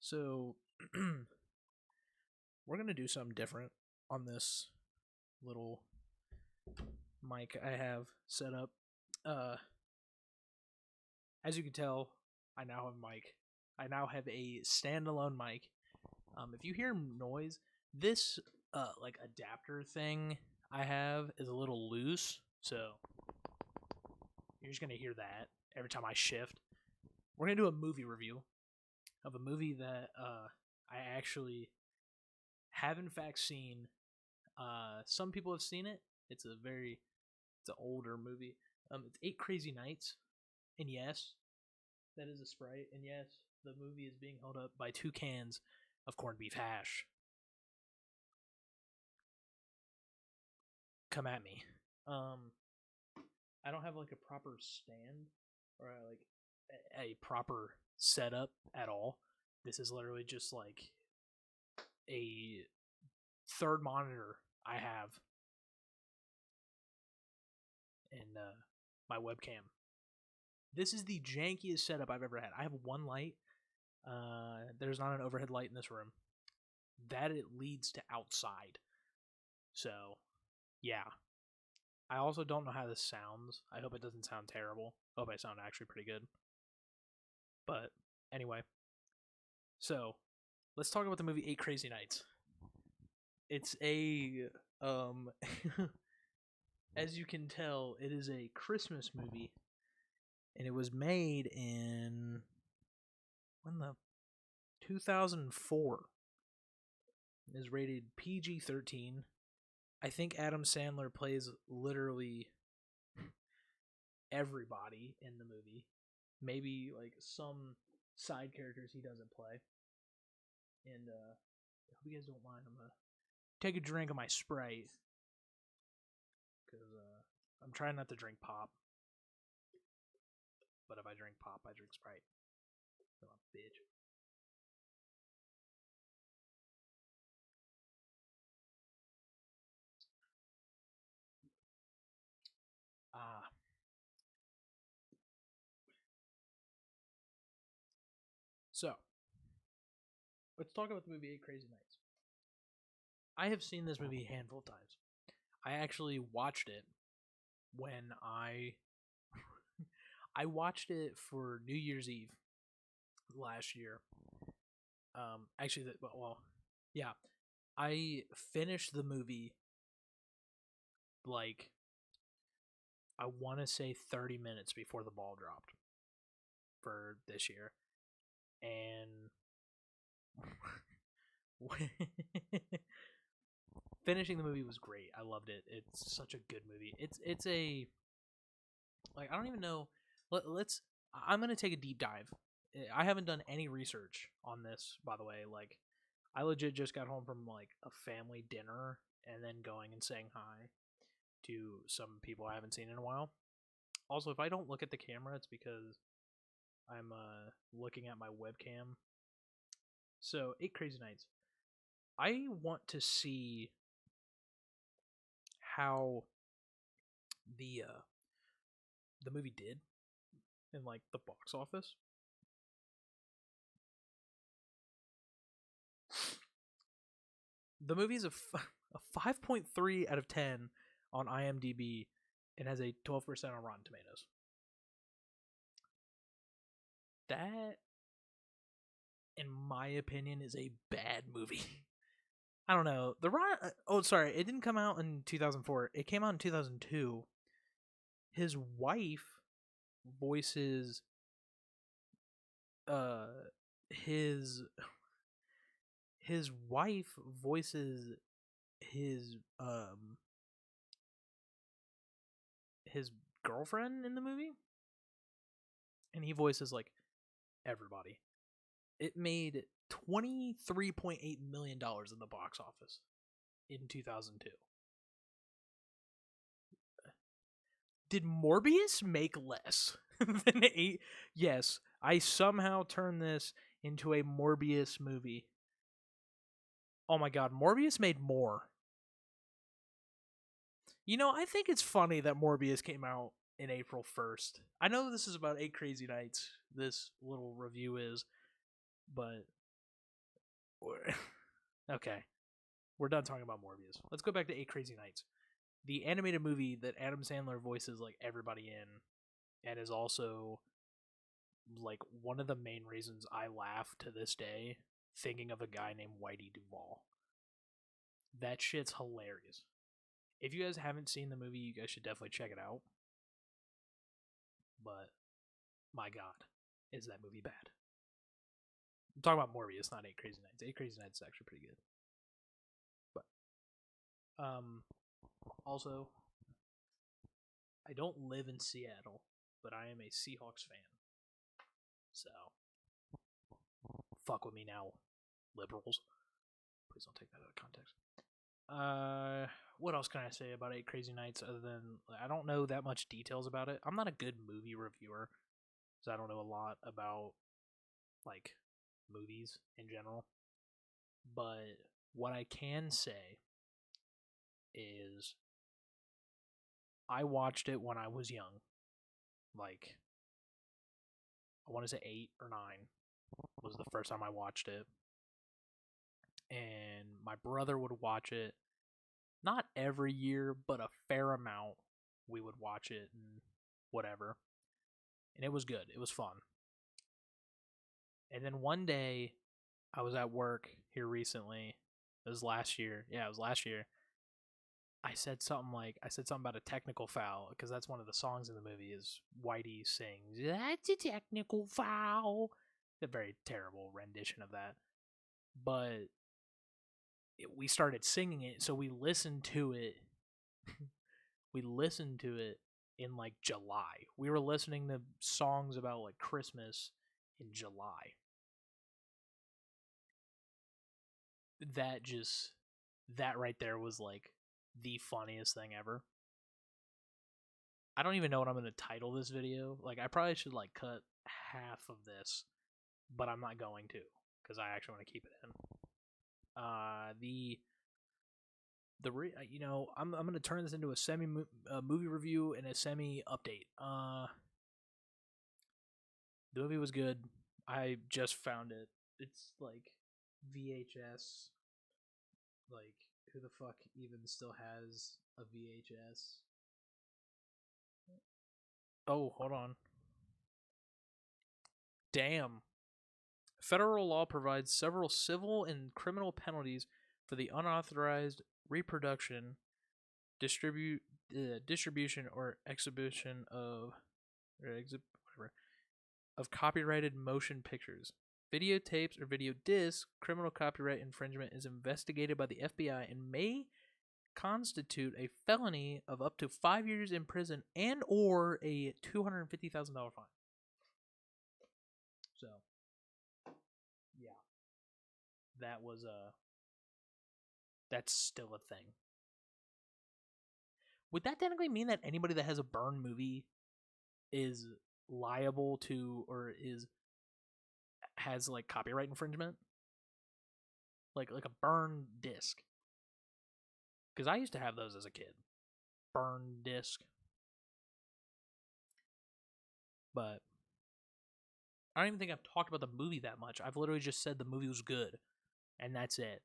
So we're gonna do something different on this little mic I have set up. Uh, as you can tell, I now have a mic. I now have a standalone mic. If you hear noise, this like adapter thing I have is a little loose, so you're just gonna hear that every time I shift. We're gonna do a movie review of a movie that I actually have in fact seen. Some people have seen it. It's an older movie. It's Eight Crazy Nights, and yes, that is a Sprite, and yes, the movie is being held up by 2 cans of corned beef hash. Come at me. I don't have like a proper stand or like a proper setup at all. This is literally just like a third monitor I have and my webcam. This is the jankiest setup I've ever had. I have one light. There's not an overhead light in this room. That it leads to outside. So, yeah. I also don't know how this sounds. I hope it doesn't sound terrible. I hope I sound actually pretty good. But anyway. So, let's talk about the movie Eight Crazy Nights. It's a as you can tell, it is a Christmas movie. And it was made in 2004. It is rated PG-13. I think Adam Sandler plays literally everybody in the movie. Maybe like some side characters he doesn't play. And I hope you guys don't mind. I'm gonna take a drink of my Sprite because I'm trying not to drink pop. But if I drink pop, I drink Sprite. I'm a bitch. So, let's talk about the movie Eight Crazy Nights. I have seen this movie a handful of times. I actually watched it when I watched it for New Year's Eve last year. Actually, yeah, I finished the movie like I want to say 30 minutes before the ball dropped for this year, and finishing the movie was great. I loved it. It's such a good movie. It's a like I don't even know. Let's. I'm gonna take a deep dive. I haven't done any research on this, by the way. Like, I legit just got home from like a family dinner and then going and saying hi to some people I haven't seen in a while. Also, if I don't look at the camera, it's because I'm looking at my webcam. So, Eight Crazy Nights. I want to see how the movie did in like the box office. The movie is a 5.3 out of 10 on IMDb and has a 12% on Rotten Tomatoes. That, in my opinion, is a bad movie. I don't know. Sorry, it didn't come out in 2004. It came out in 2002. His wife voices his wife voices his girlfriend in the movie, and he voices like everybody. It made $23.8 million in the box office in 2002. Did Morbius make less than 8? Yes, I somehow turned this into a Morbius movie. Oh my god, Morbius made more. You know, I think it's funny that Morbius came out in April 1st. I know this is about Eight Crazy Nights, this little review is, but Okay, we're done talking about Morbius. Let's go back to Eight Crazy Nights, the animated movie that Adam Sandler voices like everybody in, and is also like one of the main reasons I laugh to this day thinking of a guy named Whitey Duvall. That shit's hilarious. If you guys haven't seen the movie, you guys should definitely check it out. But my god, is that movie bad? I'm talking about Morbius, not Eight Crazy Nights. Eight Crazy Nights is actually pretty good. But also, I don't live in Seattle, but I am a Seahawks fan. So fuck with me now, liberals. Please don't take that out of context. What else can I say about Eight Crazy Nights other than I don't know that much details about it. I'm not a good movie reviewer, so I don't know a lot about like movies in general. But what I can say is I watched it when I was young. Like I want to say 8 or 9 was the first time I watched it. And my brother would watch it not every year, but a fair amount. We would watch it and whatever. And it was good. It was fun. And then one day, I was at work here recently. It was last year. Yeah, it was last year. I said something about a technical foul because that's one of the songs in the movie. Is Whitey sings "That's a technical foul." A very terrible rendition of that, but we started singing it, so we listened to it. We listened to it in like July. We were listening to songs about like Christmas in July. That right there was like the funniest thing ever. I don't even know what I'm going to title this video. Like I probably should like cut half of this, but I'm not going to because I actually want to keep it in. I'm going to turn this into a semi movie review and a semi update. The movie was good. I just found it. It's like VHS. Like who the fuck even still has a VHS? Oh, hold on. Damn. Federal law provides several civil and criminal penalties for the unauthorized reproduction, distribution, or exhibition of of copyrighted motion pictures. Videotapes or video discs, criminal copyright infringement is investigated by the FBI and may constitute a felony of up to 5 years in prison and or a $250,000 fine. So, yeah. That's still a thing. Would that technically mean that anybody that has a burn movie is liable to or has like copyright infringement? Like a burn disc. Because I used to have those as a kid. Burn disc. But I don't even think I've talked about the movie that much. I've literally just said the movie was good. And that's it.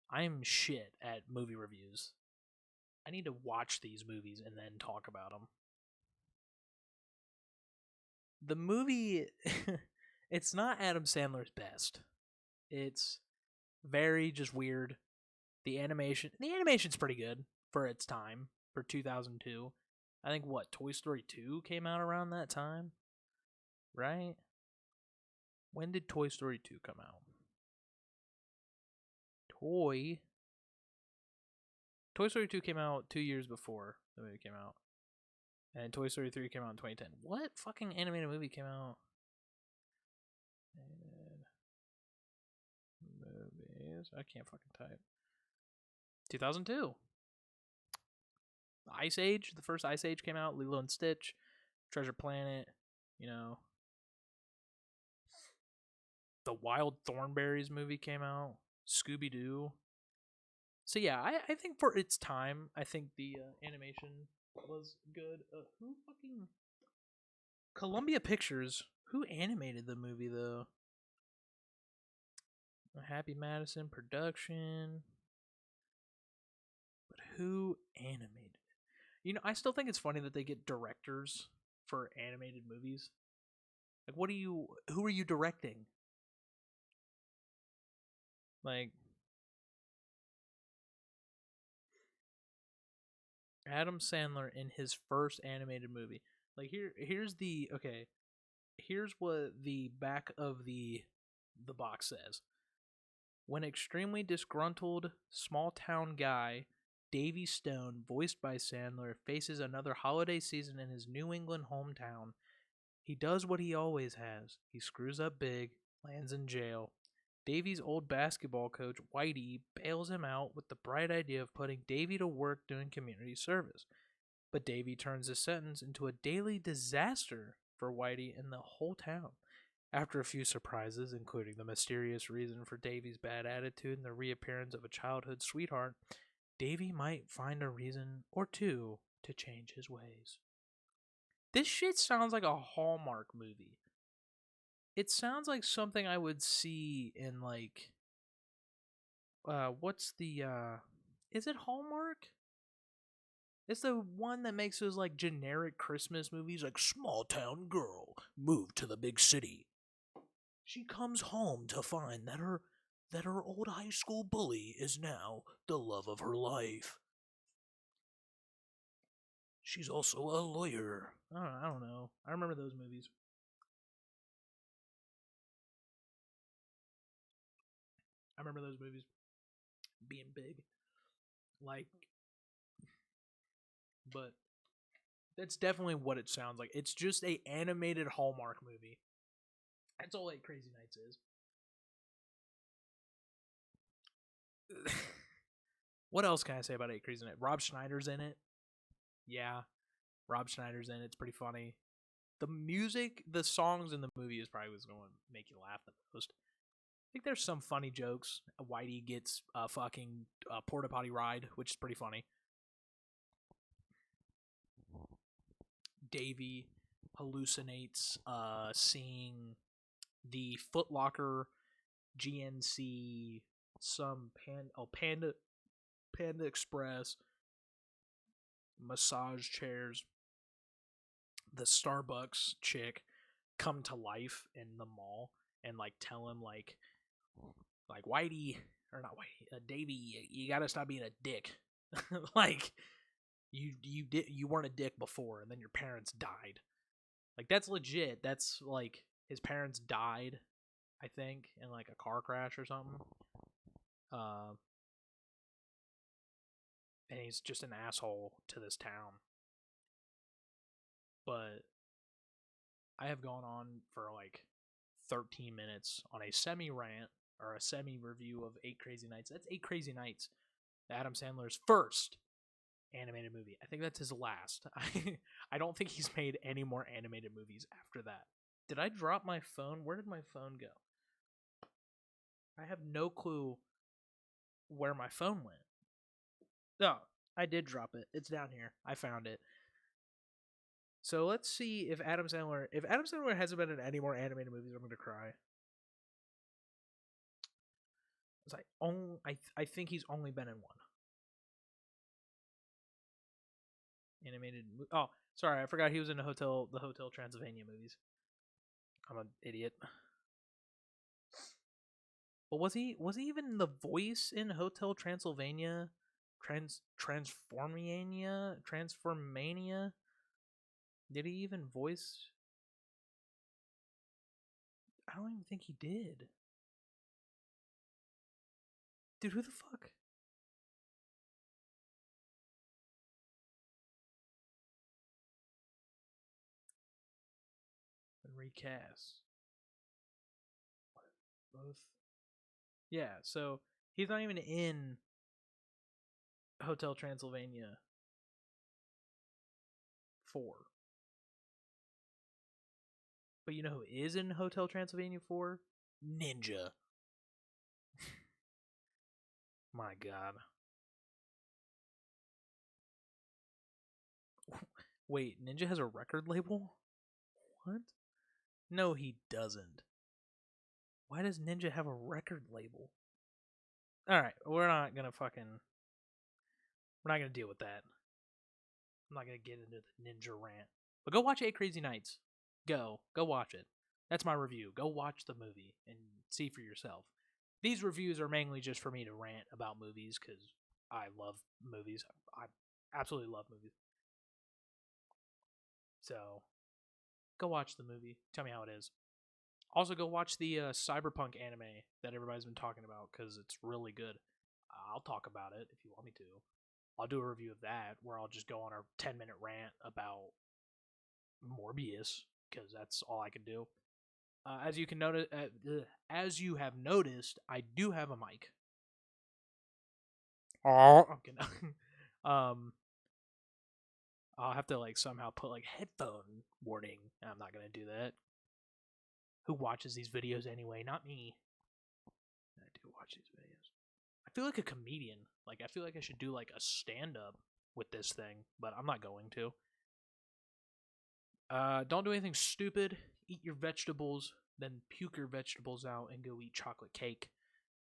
I'm shit at movie reviews. I need to watch these movies and then talk about them. The movie, it's not Adam Sandler's best. It's very just weird. The animation's pretty good for its time, for 2002. I think Toy Story 2 came out around that time, right? When did Toy Story 2 come out? Toy Story 2 came out 2 years before the movie came out. And Toy Story 3 came out in 2010. What fucking animated movie came out? Movies. I can't fucking type. 2002. Ice Age. The first Ice Age came out. Lilo and Stitch. Treasure Planet. The Wild Thornberrys movie came out. Scooby Doo. So yeah, I think for its time, I think the animation was good. Who fucking Columbia Pictures? Who animated the movie though? Happy Madison production. But who animated it? I still think it's funny that they get directors for animated movies. Like, who are you directing? Like, Adam Sandler in his first animated movie. Like, here's what the back of the box says. When extremely disgruntled small town guy Davy Stone, voiced by Sandler, faces another holiday season in his New England hometown, he does what he always has. He screws up big, lands in jail. Davy's old basketball coach, Whitey, bails him out with the bright idea of putting Davy to work doing community service. But Davy turns his sentence into a daily disaster for Whitey and the whole town. After a few surprises, including the mysterious reason for Davy's bad attitude and the reappearance of a childhood sweetheart, Davy might find a reason or two to change his ways. This shit sounds like a Hallmark movie. It sounds like something I would see in like what's the is it Hallmark? It's the one that makes those like generic Christmas movies like small town girl moved to the big city. She comes home to find that her old high school bully is now the love of her life. She's also a lawyer. I don't know. I remember those movies. I remember those movies being big. Like, but that's definitely what it sounds like. It's just a animated Hallmark movie. That's all Eight Crazy Nights is. What else can I say about Eight Crazy Nights? Rob Schneider's in it. Yeah, Rob Schneider's in it. It's pretty funny. The music, the songs in the movie is probably what's going to make you laugh the most. I think there's some funny jokes. Whitey gets a fucking porta potty ride, which is pretty funny. Davy hallucinates seeing the Foot Locker GNC Panda Express massage chairs, the Starbucks chick come to life in the mall and like tell him like Whitey or not Whitey, Davy, you gotta stop being a dick. Like you weren't a dick before, and then your parents died. Like that's legit. That's like his parents died, I think, in like a car crash or something. Uh, and he's just an asshole to this town. But I have gone on for like 13 minutes on a semi rant or a semi review of Eight Crazy Nights. That's Eight Crazy Nights, Adam Sandler's first animated movie. I think that's his last. I don't think he's made any more animated movies after that. Did I drop my phone? Where did my phone go? I have no clue where my phone went. No, I did drop it. It's down here. I found it. So let's see if Adam Sandler hasn't been in any more animated movies, I'm gonna cry. It's like I think he's only been in one animated. Oh, sorry, I forgot he was in the Hotel Transylvania movies. I'm an idiot. But was he even the voice in Hotel Transylvania? Transformania? Did he even voice? I don't even think he did. Dude, who the fuck? Recast. Both. Yeah, so he's not even in Hotel Transylvania 4. But you know who is in Hotel Transylvania 4? Ninja. My god. Wait, Ninja has a record label? What? No, he doesn't. Why does Ninja have a record label? Alright, we're not gonna deal with that. I'm not gonna get into the Ninja rant. But go watch 8 Crazy Nights. Go watch it. That's my review. Go watch the movie and see for yourself. These reviews are mainly just for me to rant about movies because I love movies. I absolutely love movies. So go watch the movie. Tell me how it is. Also, go watch the Cyberpunk anime that everybody's been talking about because it's really good. I'll talk about it if you want me to. I'll do a review of that where I'll just go on a 10-minute rant about Morbius because that's all I can do. As you can notice, as you have noticed, I do have a mic. Oh, okay. I'll have to like somehow put like headphone warning. I'm not gonna do that. Who watches these videos anyway? Not me. I do watch these videos. I feel like a comedian. Like I feel like I should do like a stand up with this thing, but I'm not going to. Don't do anything stupid. Eat your vegetables, then puke your vegetables out and go eat chocolate cake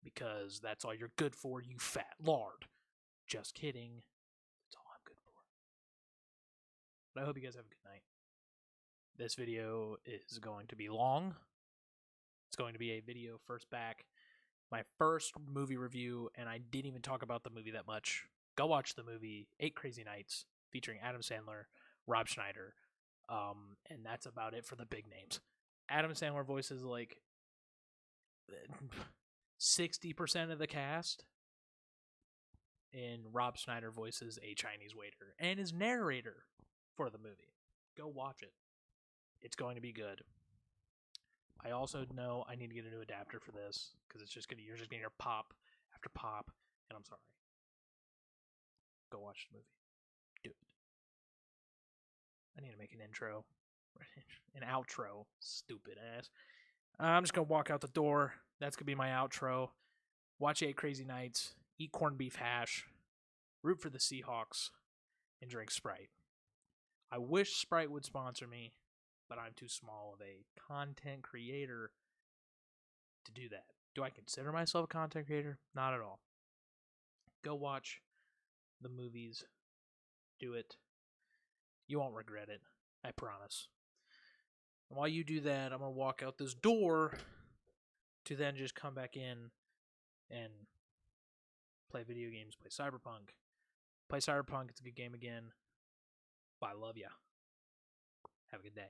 because that's all you're good for, you fat lard. Just kidding. That's all I'm good for. But I hope you guys have a good night. This video is going to be long. It's going to be a video first back. My first movie review, and I didn't even talk about the movie that much. Go watch the movie 8 Crazy Nights featuring Adam Sandler, Rob Schneider, and that's about it for the big names. Adam Sandler voices like 60% of the cast, and Rob Schneider voices a Chinese waiter and is narrator for the movie. Go watch it. It's going to be good. I also know I need to get a new adapter for this because you're just gonna hear pop after pop, and I'm sorry. Go watch the movie. Do it. I need to make an intro, an outro. Stupid ass. I'm just gonna walk out the door. That's gonna be my outro. Watch 8 Crazy Nights. Eat corned beef hash. Root for the Seahawks, and drink Sprite. I wish Sprite would sponsor me, but I'm too small of a content creator to do that. Do I consider myself a content creator? Not at all. Go watch the movies. Do it. You won't regret it. I promise. And while you do that, I'm going to walk out this door to then just come back in and play video games, play Cyberpunk. Play Cyberpunk. It's a good game again. But I love ya. Have a good day.